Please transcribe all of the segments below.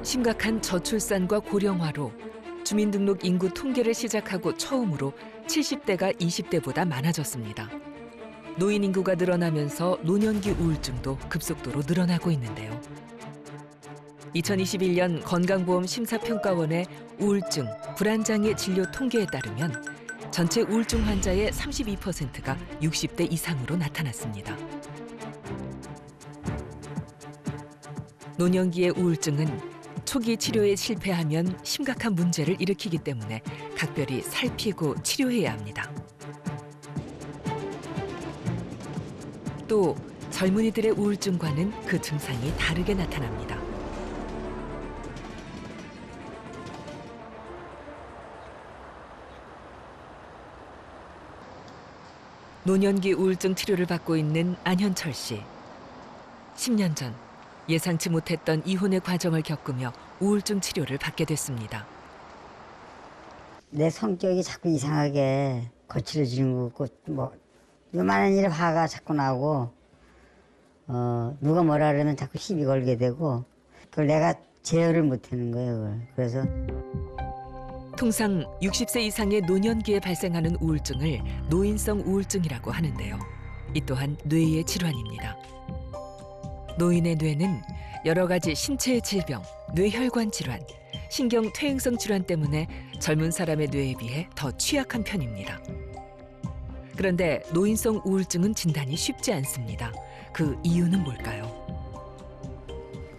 심각한 저출산과 고령화로 주민등록 인구 통계를 시작하고 처음으로 70대가 20대보다 많아졌습니다. 노인 인구가 늘어나면서 노년기 우울증도 급속도로 늘어나고 있는데요. 2021년 건강보험 심사평가원의 우울증, 불안장애 진료 통계에 따르면 전체 우울증 환자의 32%가 60대 이상으로 나타났습니다. 노년기의 우울증은 초기 치료에 실패하면 심각한 문제를 일으키기 때문에 각별히 살피고 치료해야 합니다. 또 젊은이들의 우울증과는 그 증상이 다르게 나타납니다. 노년기 우울증 치료를 받고 있는 안현철 씨. 10년 전 예상치 못했던 이혼의 과정을 겪으며 우울증 치료를 받게 됐습니다. 내 성격이 자꾸 이상하게 거칠어지는 것 같고 뭐 요만한 일에 화가 자꾸 나고 누가 뭐라 그러면 자꾸 시비 걸게 되고 그걸 내가 제어를 못하는 거예요. 그래서 통상 60세 이상의 노년기에 발생하는 우울증을 노인성 우울증이라고 하는데요. 이 또한 뇌의 질환입니다. 노인의 뇌는 여러 가지 신체의 질병, 뇌혈관 질환, 신경 퇴행성 질환 때문에 젊은 사람의 뇌에 비해 더 취약한 편입니다. 그런데 노인성 우울증은 진단이 쉽지 않습니다. 그 이유는 뭘까요?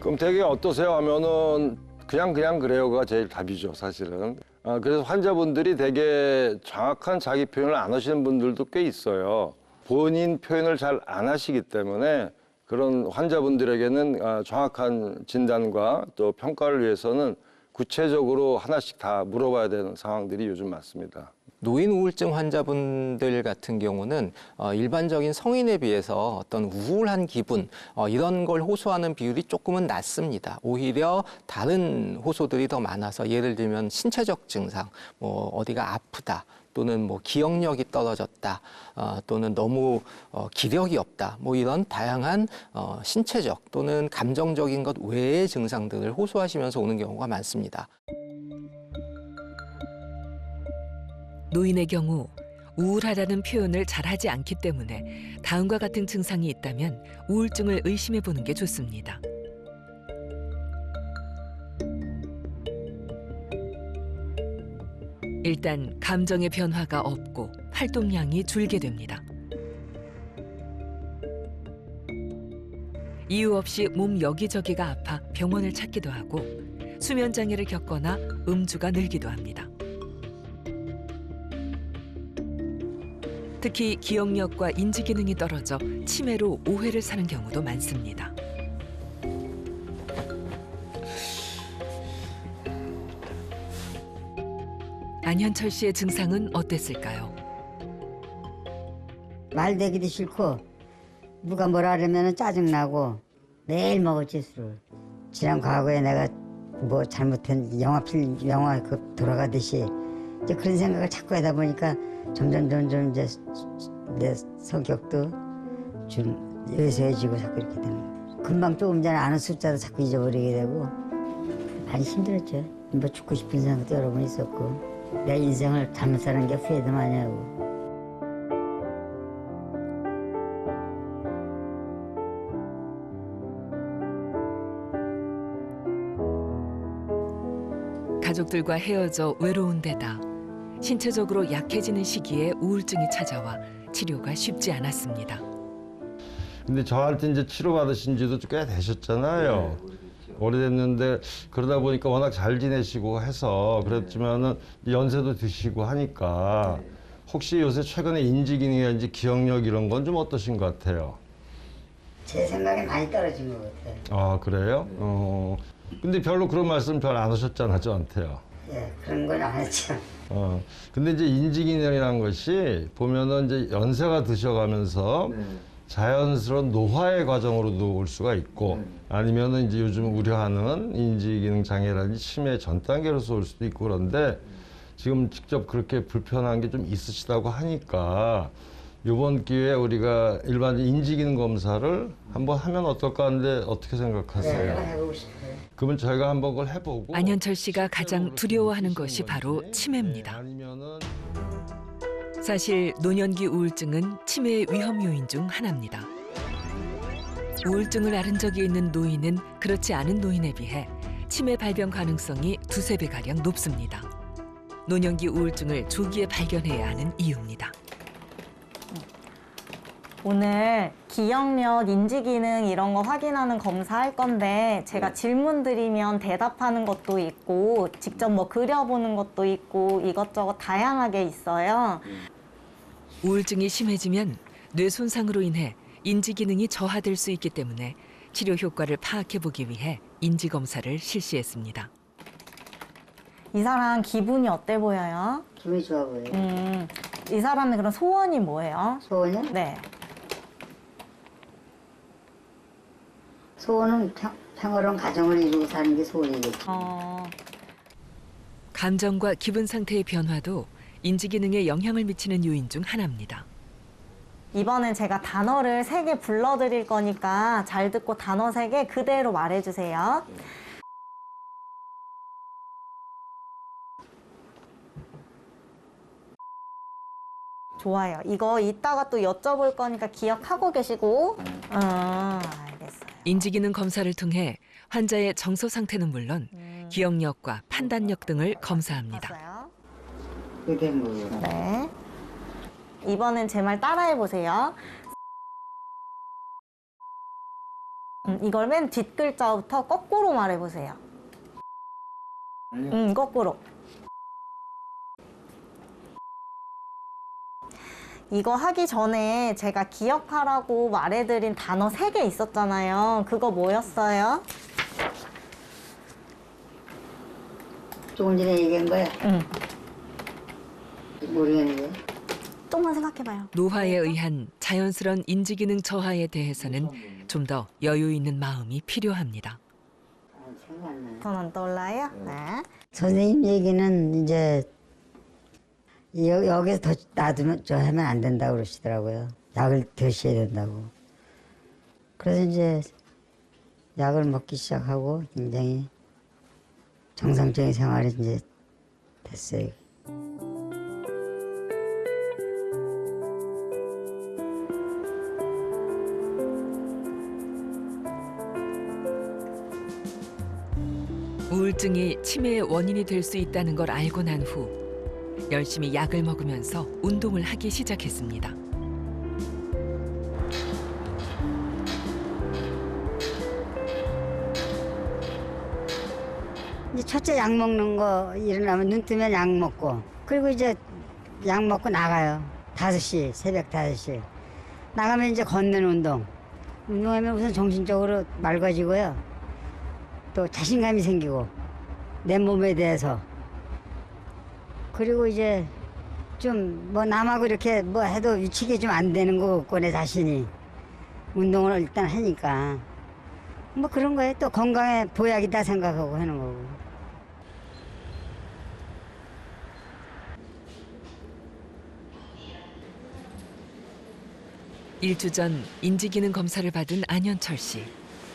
그럼 되게 어떠세요 하면은 그냥 그래요가 제일 답이죠, 사실은. 그래서 환자분들이 되게 정확한 자기 표현을 안 하시는 분들도 꽤 있어요. 본인 표현을 잘 안 하시기 때문에 그런 환자분들에게는 정확한 진단과 또 평가를 위해서는 구체적으로 하나씩 다 물어봐야 되는 상황들이 요즘 많습니다. 노인 우울증 환자분들 같은 경우는 일반적인 성인에 비해서 어떤 우울한 기분 이런 걸 호소하는 비율이 조금은 낮습니다. 오히려 다른 호소들이 더 많아서 예를 들면 신체적 증상, 뭐 어디가 아프다, 또는 뭐 기억력이 떨어졌다, 또는 너무 기력이 없다, 뭐 이런 다양한 신체적 또는 감정적인 것 외의 증상들을 호소하시면서 오는 경우가 많습니다. 노인의 경우 우울하다는 표현을 잘하지 않기 때문에 다음과 같은 증상이 있다면 우울증을 의심해 보는 게 좋습니다. 일단 감정의 변화가 없고 활동량이 줄게 됩니다. 이유 없이 몸 여기저기가 아파 병원을 찾기도 하고 수면 장애를 겪거나 음주가 늘기도 합니다. 특히 기억력과 인지 기능이 떨어져 치매로 오해를 사는 경우도 많습니다. 안현철 씨의 증상은 어땠을까요? 말 대기도 싫고 누가 뭐라 그러면 짜증나고 매일 먹었지 술을. 지난 과거에 내가 뭐 잘못한 영화 그 돌아가듯이 이제 그런 생각을 자꾸 하다 보니까 점점 이제 내 성격도 좀 예세해지고 자꾸 이렇게 되는 거예요. 금방 조금 전에 아는 숫자도 자꾸 잊어버리게 되고 많이 힘들었죠. 뭐 죽고 싶은 생각도 여러 번 있었고 내 인생을 잘못 사는 게 후회도 많이 하고. 가족들과 헤어져 외로운 데다 신체적으로 약해지는 시기에 우울증이 찾아와 치료가 쉽지 않았습니다. 근데 저한테 이제 치료받으신 지도 꽤 되셨잖아요. 오래됐는데 그러다 보니까 워낙 잘 지내시고 해서 그랬지만은 연세도 드시고 하니까 혹시 요새 최근에 인지기능이라든지 기억력 이런 건 좀 어떠신 것 같아요? 제 생각에 많이 떨어진 것 같아요. 아, 그래요? 근데 별로 그런 말씀 잘 안 하셨잖아, 저한테요. 예, 그런 건 안 했죠. 근데 이제 인지기능이라는 것이 보면은 이제 연세가 드셔가면서 자연스러운 노화의 과정으로도 올 수가 있고 아니면은 이제 요즘 우려하는 인지기능 장애라든지 치매 전 단계로서 올 수도 있고 그런데 지금 직접 그렇게 불편한 게 좀 있으시다고 하니까 이번 기회에 우리가 일반 인지기능 검사를 한번 하면 어떨까 하는데 어떻게 생각하세요? 네, 해보고 싶어요. 그러면 저희가 한번 그걸 해보고 안현철 씨가 가장 두려워하는 것이 바로 치매입니다. 아니면은 사실 노년기 우울증은 치매의 위험 요인 중 하나입니다. 우울증을 앓은 적이 있는 노인은 그렇지 않은 노인에 비해 치매 발병 가능성이 2~3배가량 높습니다. 노년기 우울증을 조기에 발견해야 하는 이유입니다. 오늘 기억력, 인지기능 이런 거 확인하는 검사 할 건데 제가 질문 드리면 대답하는 것도 있고 직접 뭐 그려보는 것도 있고 이것저것 다양하게 있어요. 우울증이 심해지면 뇌 손상으로 인해 인지기능이 저하될 수 있기 때문에 치료 효과를 파악해보기 위해 인지검사를 실시했습니다. 이 사람 기분이 어때 보여요? 기분이 좋아 보여요. 이 사람의 그런 소원이 뭐예요? 소원이요? 네. 소원은 평화로운 가정을 이루고 사는 게 소원이겠죠. 감정과 기분 상태의 변화도 인지기능에 영향을 미치는 요인 중 하나입니다. 이번엔 제가 단어를 3개 불러드릴 거니까 잘 듣고 단어 3개 그대로 말해주세요. 좋아요. 이거 이따가 또 여쭤볼 거니까 기억하고 계시고. 알겠어요. 인지기능 검사를 통해 환자의 정서 상태는 물론 기억력과 판단력 등을 검사합니다. 봤어요? 그게 뭐예요? 네. 이번엔 제 말 따라해 보세요. 이걸 맨 뒷글자부터 거꾸로 말해 보세요. 거꾸로. 이거 하기 전에 제가 기억하라고 말해드린 단어 3개 있었잖아요. 그거 뭐였어요? 조금 전에 얘기한 거야? 응. 모르겠는데. 조금만 생각해봐요. 노화에 의한 자연스러운 인지기능 저하에 대해서는 좀 더 여유 있는 마음이 필요합니다. 생각 안 나요. 전 안 떠올라요? 네. 선생님 얘기는 이제 여기서 더 놔두면 저 하면 안 된다고 그러시더라고요. 약을 드셔야 된다고. 그래서 이제 약을 먹기 시작하고 굉장히 정상적인 생활이 이제 됐어요. 우울증이 치매의 원인이 될 수 있다는 걸 알고 난 후 열심히 약을 먹으면서 운동을 하기 시작했습니다. 이제 첫째 약 먹는 거 일어나면 눈 뜨면 약 먹고 그리고 이제 약 먹고 나가요. 5시 새벽 5시 나가면 이제 걷는 운동하면 우선 정신적으로 맑아지고요. 또 자신감이 생기고 내 몸에 대해서 그리고 이제 좀 뭐 남하고 이렇게 뭐 해도 위축이 좀 안 되는 거 같고 내 자신이 운동을 일단 하니까 뭐 그런 거에 또 건강에 보약이다 생각하고 하는 거고. 일주 전 인지기능 검사를 받은 안현철 씨.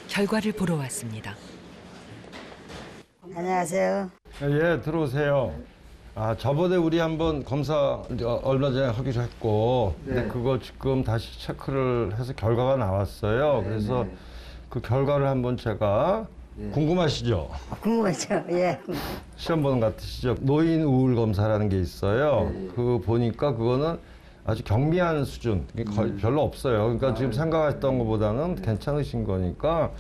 결과를 보러 왔습니다. 안녕하세요. 예, 들어오세요. 아, 저번에 우리 한번 검사 얼마 전에 하기로 했고, 근데 그거 지금 다시 체크를 해서 결과가 나왔어요. 그래서 그 결과를 한번 제가 궁금하시죠? 궁금하죠? 예. 시험 보는 것 같으시죠? 노인 우울 검사라는 게 있어요. 그거 보니까 그거는 아주 경미한 수준, 거의 별로 없어요. 그러니까 지금 생각했던 것보다는 괜찮으신 거니까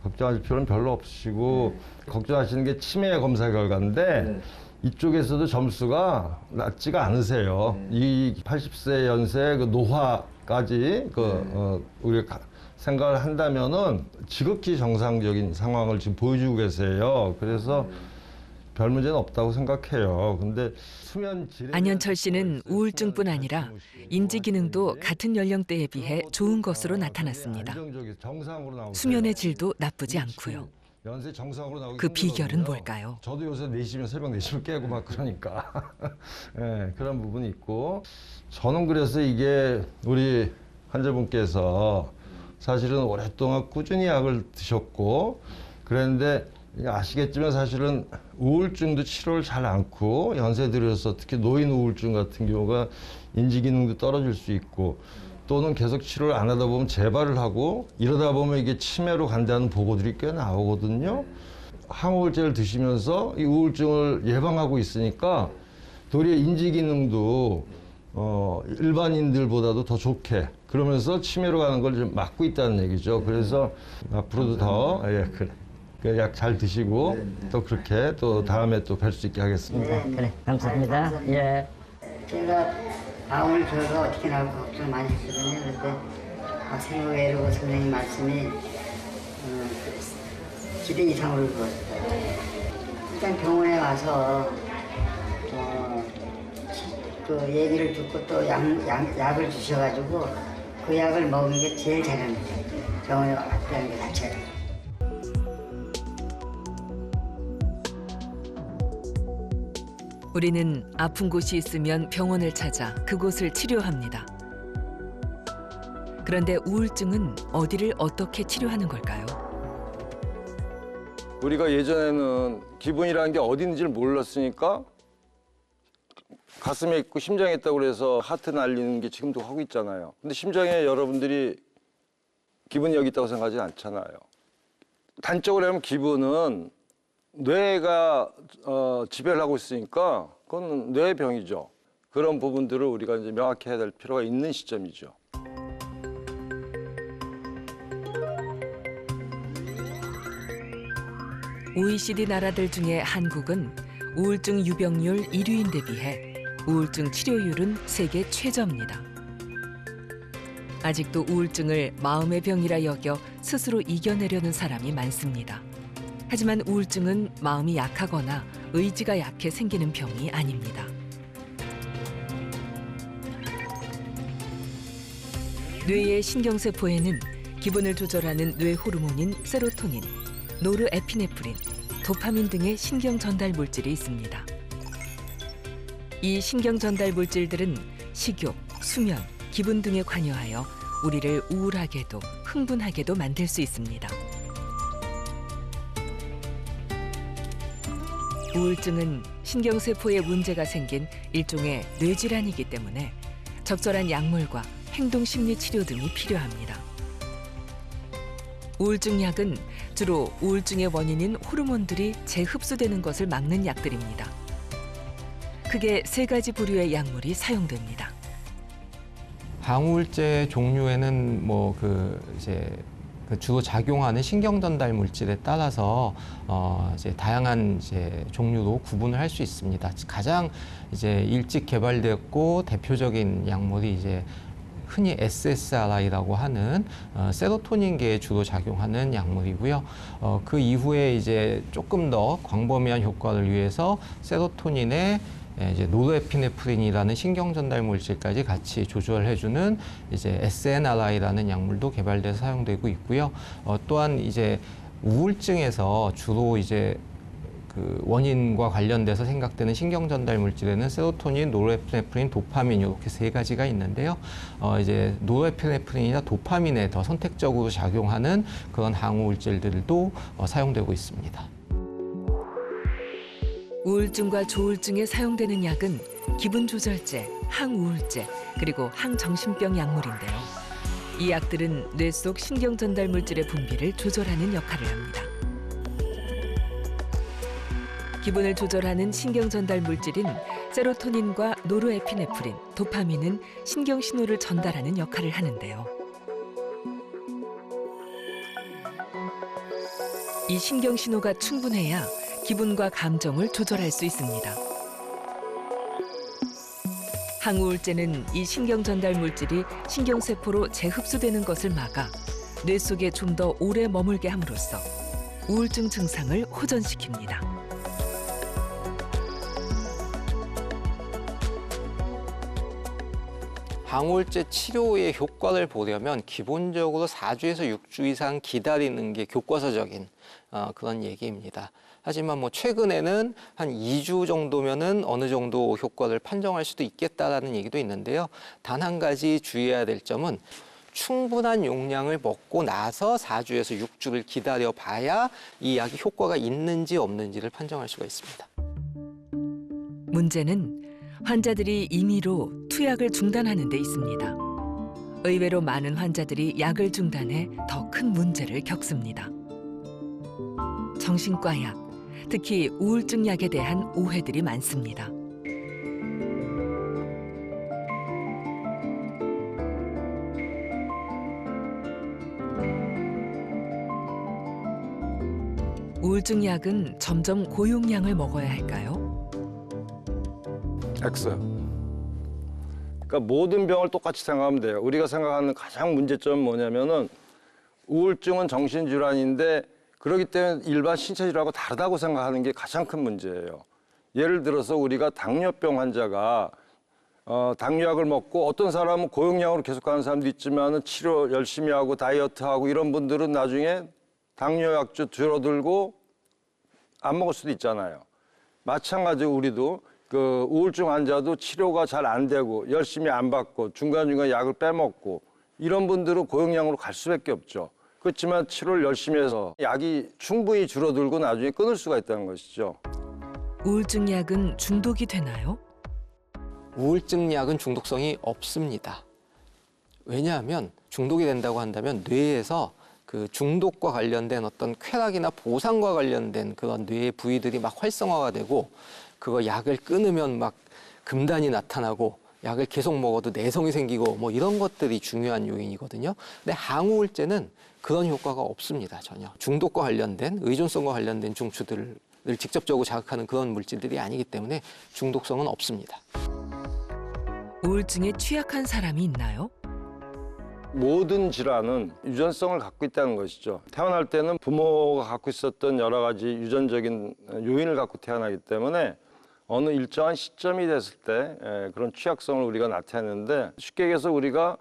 걱정하실 필요는 별로 없으시고 걱정하시는 게 치매 검사 결과인데 이쪽에서도 점수가 낮지가 않으세요. 이 80세 연세 그 노화까지 우리가 생각을 한다면은 지극히 정상적인 상황을 지금 보여주고 계세요. 그래서 별 문제는 없다고 생각해요. 근데 수면 질에 안현철 씨는 우울증뿐 아니라 인지기능도 같은 연령대에 비해 좋은 것으로 나타났습니다. 안정적인 정상으로 나오세요. 수면의 질도 나쁘지 않고요. 연세 정상으로 나오기 그 비결은 힘들거든요. 뭘까요? 저도 요새 4시면 새벽 4시면 깨고 막 그러니까 예, 그런 부분이 있고 저는 그래서 이게 우리 환자분께서 사실은 오랫동안 꾸준히 약을 드셨고 그랬는데 아시겠지만 사실은 우울증도 치료를 잘 않고 연세 들어서 특히 노인 우울증 같은 경우가 인지 기능도 떨어질 수 있고 또는 계속 치료를 안 하다 보면 재발을 하고 이러다 보면 이게 치매로 간다는 보고들이 꽤 나오거든요. 항우울제를 드시면서 이 우울증을 예방하고 있으니까 도리어 인지 기능도 일반인들보다도 더 좋게 그러면서 치매로 가는 걸 좀 막고 있다는 얘기죠. 그래서 앞으로도 더 약 잘 드시고 또 그렇게 또 다음에 또 뵐 수 있게 하겠습니다. 그래, 감사합니다. 예. 제가 암을 줘서 어떻게 나올까 걱정 많이 했거든요. 그런데 생각에 이르고 선생님 말씀이 기대 이상으로 그었어요. 일단 병원에 와서 그 얘기를 듣고 또 약을 주셔가지고 그 약을 먹은 게 제일 잘합니다. 병원에 왔다는 게 자체가. 우리는 아픈 곳이 있으면 병원을 찾아 그곳을 치료합니다. 그런데 우울증은 어디를 어떻게 치료하는 걸까요? 우리가 예전에는 기분이라는 게 어디 있는지를 몰랐으니까 가슴에 있고 심장에 있다고 그래서 하트 날리는 게 지금도 하고 있잖아요. 근데 심장에 여러분들이 기분이 여기 있다고 생각하지 않잖아요. 단적으로 하면 기분은 뇌가 지배를 하고 있으니까 그건 뇌병이죠. 그런 부분들을 우리가 이제 명확히 해야 될 필요가 있는 시점이죠. OECD 나라들 중에 한국은 우울증 유병률 1위인데 비해 우울증 치료율은 세계 최저입니다. 아직도 우울증을 마음의 병이라 여겨 스스로 이겨내려는 사람이 많습니다. 하지만 우울증은 마음이 약하거나 의지가 약해 생기는 병이 아닙니다. 뇌의 신경세포에는 기분을 조절하는 뇌 호르몬인 세로토닌, 노르에피네프린, 도파민 등의 신경 전달 물질이 있습니다. 이 신경 전달 물질들은 식욕, 수면, 기분 등에 관여하여 우리를 우울하게도 흥분하게도 만들 수 있습니다. 우울증은 신경세포에 문제가 생긴 일종의 뇌질환이기 때문에 적절한 약물과 행동심리치료 등이 필요합니다. 우울증 약은 주로 우울증의 원인인 호르몬들이 재흡수되는 것을 막는 약들입니다. 크게 3가지 부류의 약물이 사용됩니다. 항우울제 종류에는 주로 작용하는 신경 전달 물질에 따라서 이제 다양한 종류로 구분을 할 수 있습니다. 가장 일찍 개발되었고 대표적인 약물이 흔히 SSRI라고 하는 세로토닌계에 주로 작용하는 약물이고요. 그 이후에 조금 더 광범위한 효과를 위해서 세로토닌의 노르에피네프린이라는 신경 전달 물질까지 같이 조절해주는 SNRI라는 약물도 개발돼서 사용되고 있고요. 또한 우울증에서 주로 그 원인과 관련돼서 생각되는 신경 전달 물질에는 세로토닌, 노르에피네프린, 도파민 이렇게 3가지가 있는데요. 노르에피네프린이나 도파민에 더 선택적으로 작용하는 그런 항우울제들도 사용되고 있습니다. 우울증과 조울증에 사용되는 약은 기분 조절제, 항우울제, 그리고 항정신병 약물인데요. 이 약들은 뇌 속 신경 전달 물질의 분비를 조절하는 역할을 합니다. 기분을 조절하는 신경 전달 물질인 세로토닌과 노르에피네프린, 도파민은 신경 신호를 전달하는 역할을 하는데요. 이 신경 신호가 충분해야 기분과 감정을 조절할 수 있습니다. 항우울제는 이 신경 전달 물질이 신경세포로 재흡수되는 것을 막아 뇌 속에 좀 더 오래 머물게 함으로써 우울증 증상을 호전시킵니다. 항우울제 치료의 효과를 보려면 기본적으로 4주에서 6주 이상 기다리는 게 교과서적인 그런 얘기입니다. 하지만 뭐 최근에는 한 2주 정도면은 어느 정도 효과를 판정할 수도 있겠다라는 얘기도 있는데요. 단 한 가지 주의해야 될 점은 충분한 용량을 먹고 나서 4주에서 6주를 기다려 봐야 이 약이 효과가 있는지 없는지를 판정할 수가 있습니다. 문제는 환자들이 임의로 투약을 중단하는 데 있습니다. 의외로 많은 환자들이 약을 중단해 더 큰 문제를 겪습니다. 정신과 약, 특히 우울증 약에 대한 오해들이 많습니다. 우울증 약은 점점 고용량을 먹어야 할까요? X. 그러니까 모든 병을 똑같이 생각하면 돼요. 우리가 생각하는 가장 문제점은 뭐냐면은 우울증은 정신질환인데 그렇기 때문에 일반 신체질환하고 다르다고 생각하는 게 가장 큰 문제예요. 예를 들어서 우리가 당뇨병 환자가 당뇨약을 먹고 어떤 사람은 고용량으로 계속 가는 사람도 있지만은 치료 열심히 하고 다이어트하고 이런 분들은 나중에 당뇨약주 줄어들고 안 먹을 수도 있잖아요. 마찬가지로 우리도 그 우울증 환자도 치료가 잘 안 되고 열심히 안 받고 중간중간 약을 빼먹고 이런 분들은 고용량으로 갈 수밖에 없죠. 그렇지만 치료를 열심히 해서 약이 충분히 줄어들고 나중에 끊을 수가 있다는 것이죠. 우울증 약은 중독이 되나요? 우울증 약은 중독성이 없습니다. 왜냐하면 중독이 된다고 한다면 뇌에서 그 중독과 관련된 어떤 쾌락이나 보상과 관련된 그런 뇌의 부위들이 막 활성화가 되고 그거 약을 끊으면 막 금단이 나타나고 약을 계속 먹어도 내성이 생기고 뭐 이런 것들이 중요한 요인이거든요. 근데 항우울제는 그런 효과가 없습니다. 전혀. 중독과 관련된 의존성과 관련된 중추들을 직접적으로 자극하는 그런 물질들이 아니기 때문에 중독성은 없습니다. 우울증에 취약한 사람이 있나요? 모든 질환은 유전성을 갖고 있다는 것이죠. 태어날 때는 부모가 갖고 있었던 여러 가지 유전적인 요인을 갖고 태어나기 때문에 어느 일정한 시점이 됐을 때 그런 취약성을 우리가 나타내는데 쉽게 얘기해서 우리가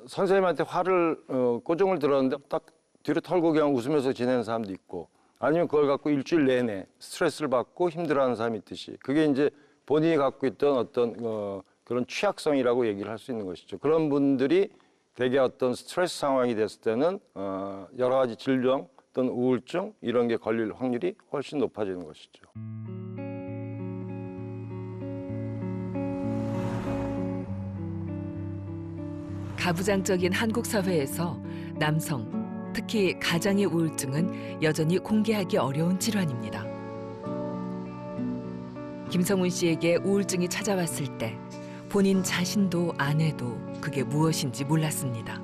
선생님한테 화를 꼬종을 들었는데 딱 뒤로 털고 그냥 웃으면서 지내는 사람도 있고 아니면 그걸 갖고 일주일 내내 스트레스를 받고 힘들어하는 사람이 있듯이 그게 이제 본인이 갖고 있던 어떤 그런 취약성이라고 얘기를 할 수 있는 것이죠. 그런 분들이 대개 어떤 스트레스 상황이 됐을 때는 여러 가지 질병 또는 우울증 이런 게 걸릴 확률이 훨씬 높아지는 것이죠. 가부장적인 한국 사회에서 남성, 특히 가장의 우울증은 여전히 공개하기 어려운 질환입니다. 김성훈 씨에게 우울증이 찾아왔을 때 본인 자신도 아내도 그게 무엇인지 몰랐습니다.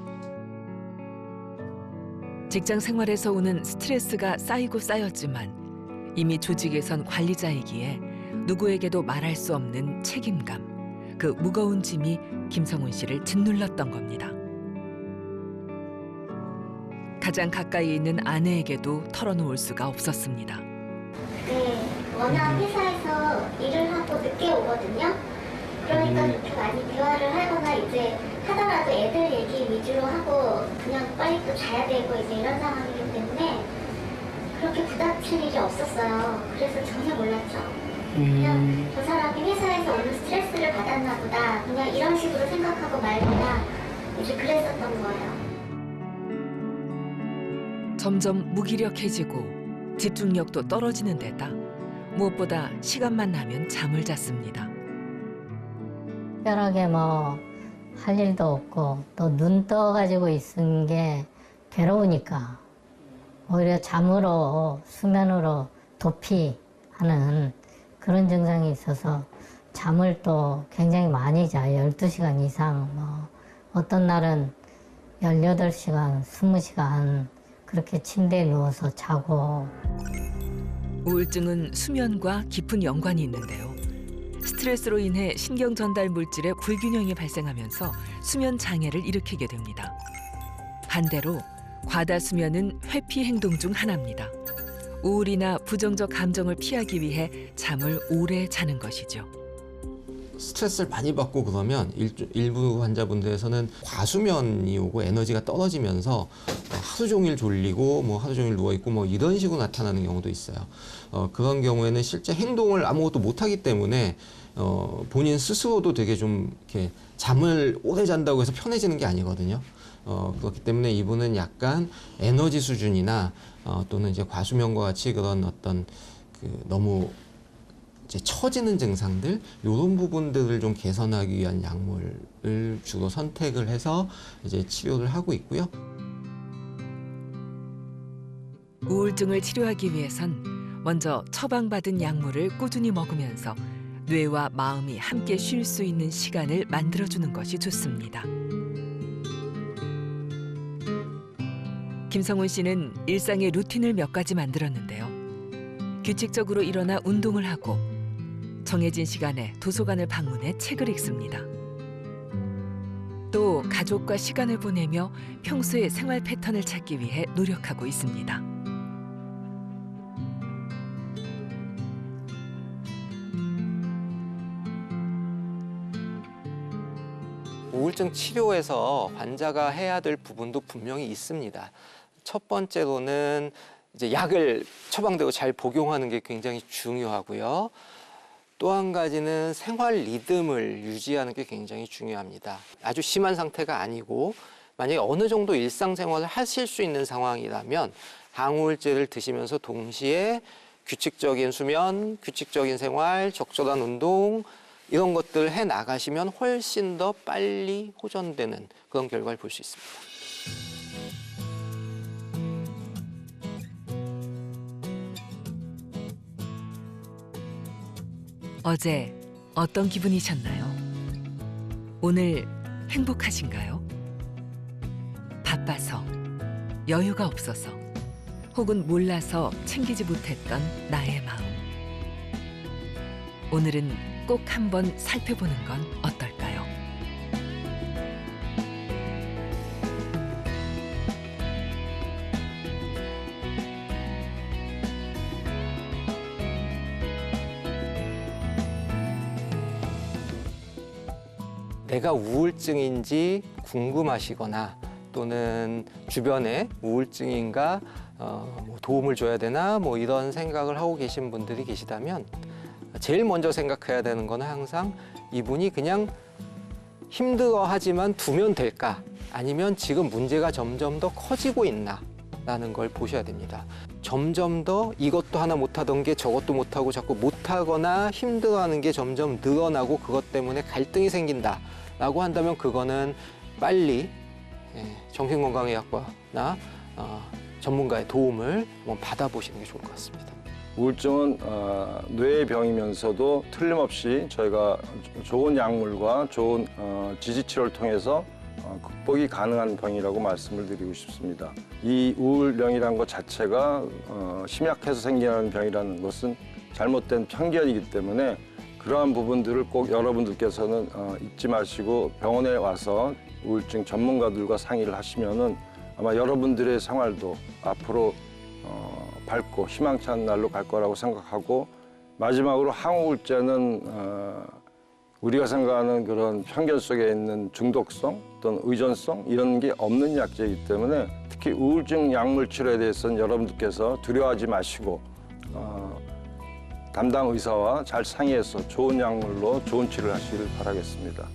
직장 생활에서 오는 스트레스가 쌓이고 쌓였지만 이미 조직에선 관리자이기에 누구에게도 말할 수 없는 책임감, 그 무거운 짐이 김성훈 씨를 짓눌렀던 겁니다. 가장 가까이 있는 아내에게도 털어놓을 수가 없었습니다. 네, 워낙 회사에서 일을 하고 늦게 오거든요. 그러니까 그렇게 많이 대화를 하거나 이제 하더라도 애들 얘기 위주로 하고 그냥 빨리 또 자야 되고 이제 이런 상황이기 때문에 그렇게 부닥칠 일이 없었어요. 그래서 전혀 몰랐죠. 그냥 저 사람이 회사에서 오는 스트레스를 받았나 보다. 그냥 이런 식으로 생각하고 말거나 이제 그랬었던 거예요. 점점 무기력해지고 집중력도 떨어지는 데다 무엇보다 시간만 나면 잠을 잤습니다. 특별하게 뭐 할 일도 없고 또 눈 떠가지고 있는 게 괴로우니까 오히려 잠으로 수면으로 도피하는 그런 증상이 있어서 잠을 또 굉장히 많이 자요. 12시간 이상 뭐 어떤 날은 18시간, 20시간 그렇게 침대에 누워서 자고. 우울증은 수면과 깊은 연관이 있는데요. 스트레스로 인해 신경 전달 물질의 불균형이 발생하면서 수면 장애를 일으키게 됩니다. 반대로 과다 수면은 회피 행동 중 하나입니다. 우울이나 부정적 감정을 피하기 위해 잠을 오래 자는 것이죠. 스트레스를 많이 받고 그러면 일부 환자분들에서는 과수면이 오고 에너지가 떨어지면서 하루 종일 졸리고 뭐 하루 종일 누워 있고 뭐 이런 식으로 나타나는 경우도 있어요. 그런 경우에는 실제 행동을 아무것도 못 하기 때문에 본인 스스로도 되게 좀 이렇게 잠을 오래 잔다고 해서 편해지는 게 아니거든요. 그렇기 때문에 이분은 약간 에너지 수준이나 또는 이제 과수면과 같이 그런 어떤 너무 이제 처지는 증상들 이런 부분들을 좀 개선하기 위한 약물을 주로 선택을 해서 이제 치료를 하고 있고요. 우울증을 치료하기 위해선 먼저 처방받은 약물을 꾸준히 먹으면서 뇌와 마음이 함께 쉴 수 있는 시간을 만들어주는 것이 좋습니다. 김성훈 씨는 일상의 루틴을 몇 가지 만들었는데요. 규칙적으로 일어나 운동을 하고 정해진 시간에 도서관을 방문해 책을 읽습니다. 또 가족과 시간을 보내며 평소의 생활 패턴을 찾기 위해 노력하고 있습니다. 우울증 치료에서 환자가 해야 될 부분도 분명히 있습니다. 첫 번째로는 이제 약을 처방대로 잘 복용하는 게 굉장히 중요하고요. 또 한 가지는 생활 리듬을 유지하는 게 굉장히 중요합니다. 아주 심한 상태가 아니고 만약에 어느 정도 일상생활을 하실 수 있는 상황이라면 항우울제를 드시면서 동시에 규칙적인 수면, 규칙적인 생활, 적절한 운동 이런 것들을 해 나가시면 훨씬 더 빨리 호전되는 그런 결과를 볼 수 있습니다. 어제 어떤 기분이셨나요? 오늘 행복하신가요? 바빠서, 여유가 없어서, 혹은 몰라서 챙기지 못했던 나의 마음. 오늘은 꼭 한번 살펴보는 건 어떨까요? 내가 우울증인지 궁금하시거나 또는 주변에 우울증인가 뭐 도움을 줘야 되나 뭐 이런 생각을 하고 계신 분들이 계시다면 제일 먼저 생각해야 되는 거는 항상 이분이 그냥 힘들어하지만 두면 될까 아니면 지금 문제가 점점 더 커지고 있나 라는 걸 보셔야 됩니다. 점점 더 이것도 하나 못하던 게 저것도 못하고 자꾸 못하거나 힘들어하는 게 점점 늘어나고 그것 때문에 갈등이 생긴다 라고 한다면 그거는 빨리 정신건강의학과나 전문가의 도움을 한번 받아보시는 게 좋을 것 같습니다. 우울증은 뇌의 병이면서도 틀림없이 저희가 좋은 약물과 좋은 지지치료를 통해서 극복이 가능한 병이라고 말씀을 드리고 싶습니다. 이 우울병이라는 것 자체가 심약해서 생기는 병이라는 것은 잘못된 편견이기 때문에 그러한 부분들을 꼭 여러분들께서는 잊지 마시고 병원에 와서 우울증 전문가들과 상의를 하시면은 아마 여러분들의 생활도 앞으로 밝고 희망찬 날로 갈 거라고 생각하고, 마지막으로 항우울제는 우리가 생각하는 그런 편견 속에 있는 중독성 또는 의존성 이런 게 없는 약제이기 때문에 특히 우울증 약물 치료에 대해서는 여러분들께서 두려워하지 마시고 담당 의사와 잘 상의해서 좋은 약물로 좋은 치료를 하시길 바라겠습니다.